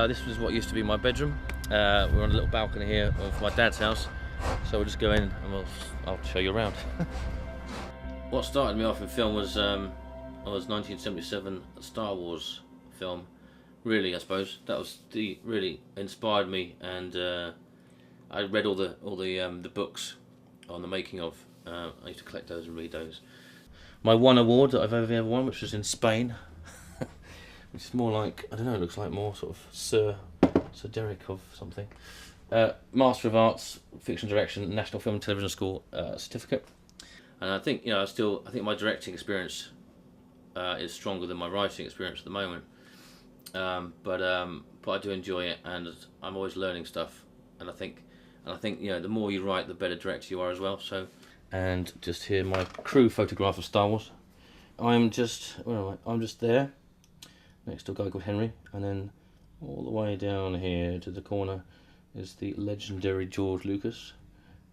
This was what used to be my bedroom. We're on a little balcony here of my dad's house, so we'll just go in and I'll show you around. What started me off in film was 1977 Star Wars film. Really, I suppose that was really inspired me, and I read all the books on the making of. I used to collect those and read those. My one award that I've ever won, which was in Spain, which is more like, I don't know, it looks like more sort of Sir Derek of something. Master of Arts, Fiction Direction, National Film and Television School certificate. And I think, I think my directing experience is stronger than my writing experience at the moment. But I do enjoy it, and I'm always learning stuff. And I think the more you write, the better director you are as well. So, and just here my crew photograph of Star Wars. I'm just there, next to a guy called Henry, and then all the way down here to the corner is the legendary George Lucas,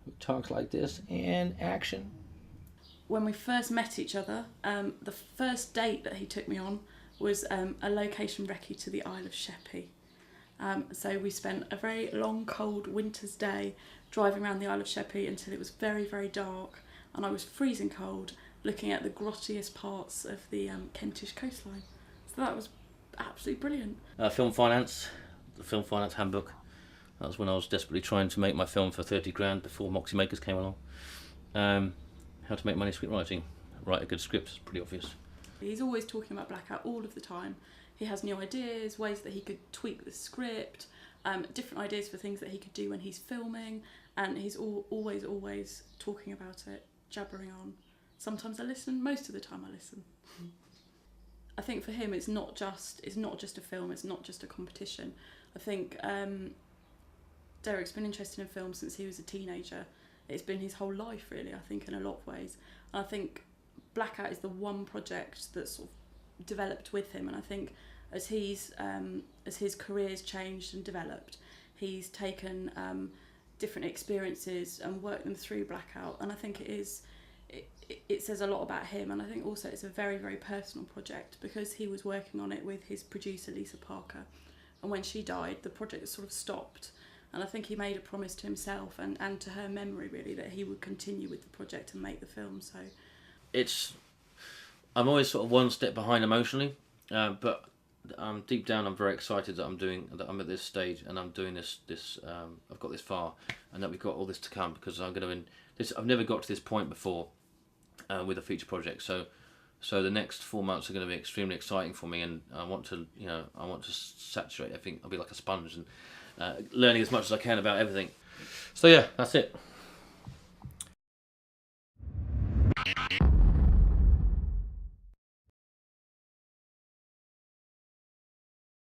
who talks like this in action. When we first met each other, the first date that he took me on was a location recce to the Isle of Sheppey. So we spent a very long, cold winter's day driving around the Isle of Sheppey until it was very, very dark, and I was freezing cold, looking at the grottiest parts of the Kentish coastline. So that was absolutely brilliant. Film finance, the Film Finance Handbook. That was when I was desperately trying to make my film for 30 grand before Moxie Makers came along. How to make money scriptwriting. Write a good script is pretty obvious. He's always talking about Blackout all of the time. He has new ideas, ways that he could tweak the script, different ideas for things that he could do when he's filming, and he's always talking about it, jabbering on. Sometimes I listen, most of the time I listen. I think for him it's not just a film, it's not just a competition. I think Derek's been interested in film since he was a teenager. It's been his whole life, really, I think, in a lot of ways. And I think Blackout is the one project that sort of developed with him, and I think as his career's changed and developed, he's taken different experiences and worked them through Blackout, and I think it says a lot about him. And I think also it's a very, very personal project because he was working on it with his producer Lisa Parker, and when she died the project sort of stopped, and I think he made a promise to himself and to her memory, really, that he would continue with the project and make the film. So I'm always sort of one step behind emotionally, but deep down I'm very excited that I'm at this stage and I'm doing this. I've got this far, and that we've got all this to come, because I've never got to this point before with a feature project. So the next 4 months are going to be extremely exciting for me, and I want to saturate everything. I'll be like a sponge and learning as much as I can about everything. So yeah, that's it.